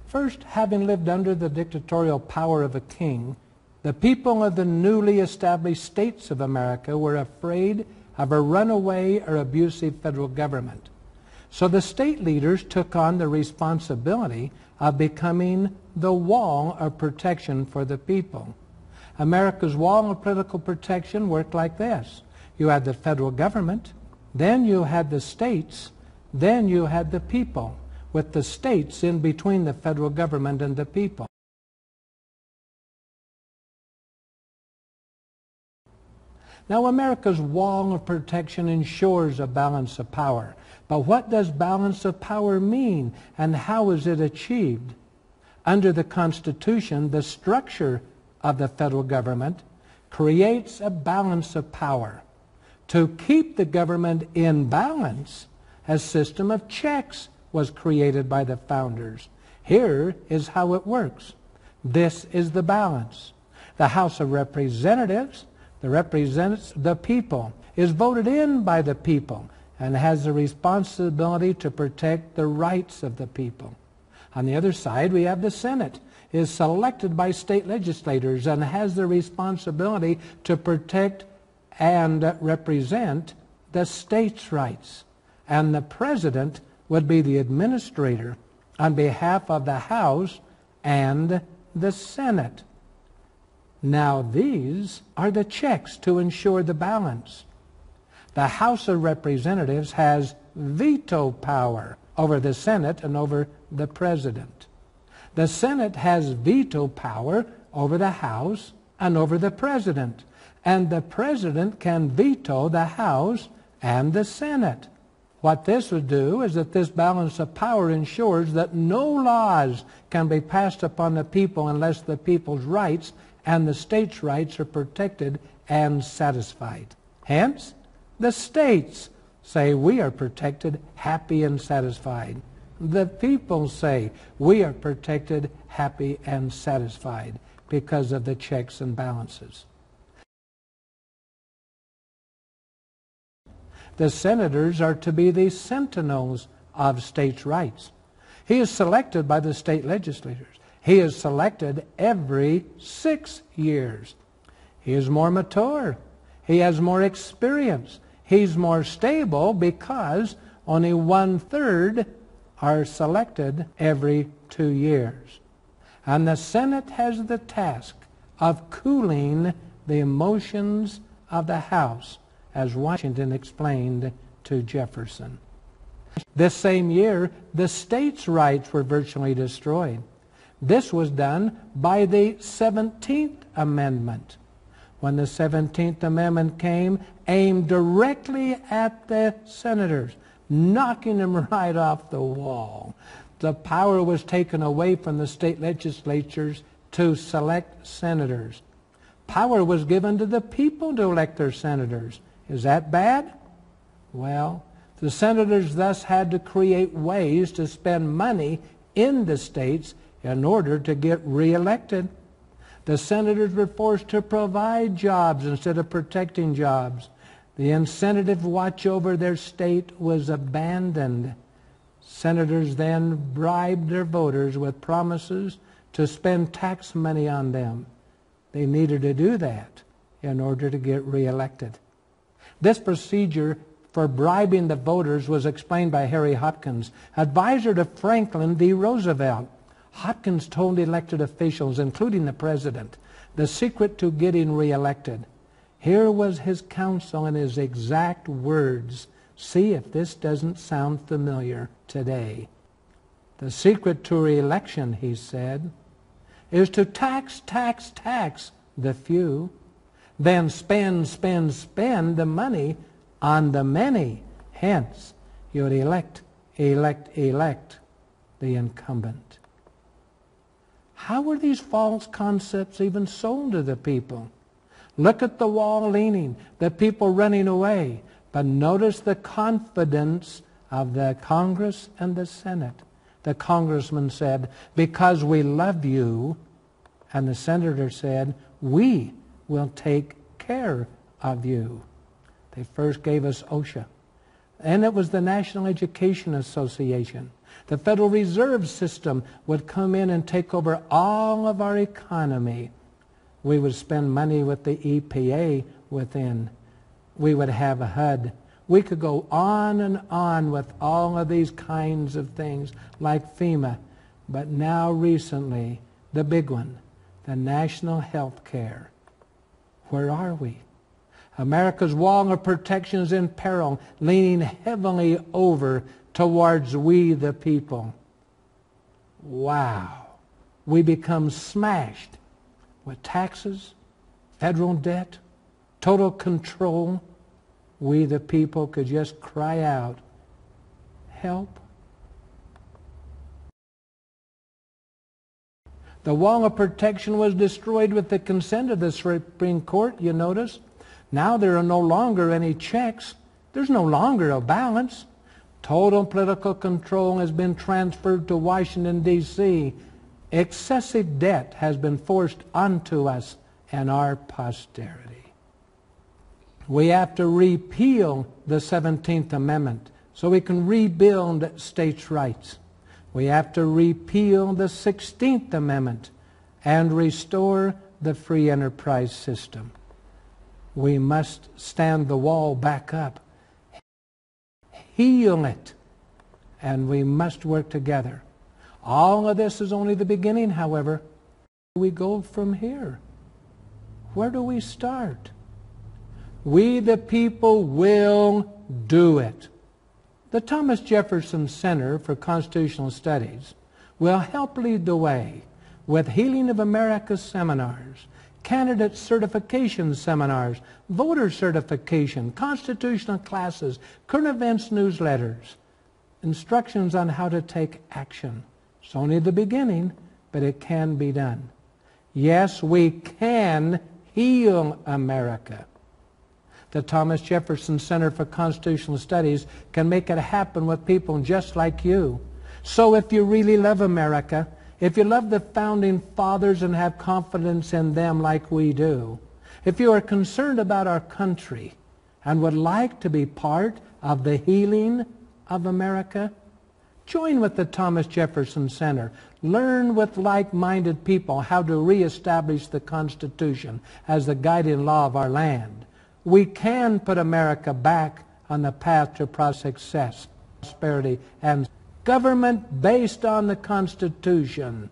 First, having lived under the dictatorial power of a king, the people of the newly established states of America were afraid of a runaway or abusive federal government. So the state leaders took on the responsibility of becoming the wall of protection for the people. America's wall of political protection worked like this. You had the federal government, then you had the states, then you had the people, with the states in between the federal government and the people. Now, America's wall of protection ensures a balance of power. But what does balance of power mean, and how is it achieved? Under the Constitution, the structure of the federal government creates a balance of power. To keep the government in balance, a system of checks was created by the founders. Here is how it works. This is the balance. The House of Representatives, that represents the people, is voted in by the people and has the responsibility to protect the rights of the people. On the other side, we have the Senate, is selected by state legislators and has the responsibility to protect and represent the states' rights. And the president would be the administrator on behalf of the House and the Senate. Now these are the checks to ensure the balance. The House of Representatives has veto power over the Senate and over the President. The Senate has veto power over the House and over the President. And the President can veto the House and the Senate. What this would do is that this balance of power ensures that no laws can be passed upon the people unless the people's rights and the states' rights are protected and satisfied. Hence, the states say we are protected, happy, and satisfied. The people say we are protected, happy, and satisfied because of the checks and balances. The senators are to be the sentinels of states' rights. He is selected by the state legislators. He is selected every 6 years. He is more mature. He has more experience. He's more stable because only 1/3 are selected every 2 years. And the Senate has the task of cooling the emotions of the House, as Washington explained to Jefferson. This same year, the states' rights were virtually destroyed. This was done by the 17th Amendment. When the 17th Amendment came, aimed directly at the senators, knocking them right off the wall. The power was taken away from the state legislatures to select senators. Power was given to the people to elect their senators. Is that bad? Well, the senators thus had to create ways to spend money in the states in order to get reelected. The senators were forced to provide jobs instead of protecting jobs. The incentive to watch over their state was abandoned. Senators then bribed their voters with promises to spend tax money on them. They needed to do that in order to get reelected. This procedure for bribing the voters was explained by Harry Hopkins, advisor to Franklin D. Roosevelt. Hopkins told elected officials, including the president, the secret to getting reelected. Here was his counsel in his exact words. See if this doesn't sound familiar today. The secret to reelection, he said, is to tax the few, then spend the money on the many. Hence, you would elect the incumbent. How were these false concepts even sold to the people? Look at the wall leaning, the people running away. But notice the confidence of the Congress and the Senate. The congressman said, because we love you. And the senator said, we will take care of you. They first gave us OSHA. And it was the National Education Association. The Federal Reserve System would come in and take over all of our economy. We would spend money with the EPA within. We would have a HUD. We could go on and on with all of these kinds of things like FEMA. But now recently, the big one, the national health care. Where are we? America's wall of protection is in peril, leaning heavily over towards we the people. Wow. We become smashed with taxes, federal debt, total control. We the people could just cry out, help. The wall of protection was destroyed with the consent of the Supreme Court, you notice. Now there are no longer any checks. There's no longer a balance. Total political control has been transferred to Washington, D.C. Excessive debt has been forced onto us and our posterity. We have to repeal the 17th Amendment so we can rebuild states' rights. We have to repeal the 16th Amendment and restore the free enterprise system. We must stand the wall back up, heal it, and we must work together. All of this is only the beginning, however. Where do we go from here? Where do we start? We the people will do it. The Thomas Jefferson Center for Constitutional Studies will help lead the way with Healing of America seminars, candidate certification seminars, voter certification, constitutional classes, current events newsletters, instructions on how to take action. It's only the beginning, but it can be done. Yes, we can heal America. The Thomas Jefferson Center for Constitutional Studies can make it happen with people just like you. So if you really love America, if you love the founding fathers and have confidence in them like we do, if you are concerned about our country and would like to be part of the healing of America, join with the Thomas Jefferson Center. Learn with like-minded people how to reestablish the Constitution as the guiding law of our land. We can put America back on the path to success, prosperity, and government based on the Constitution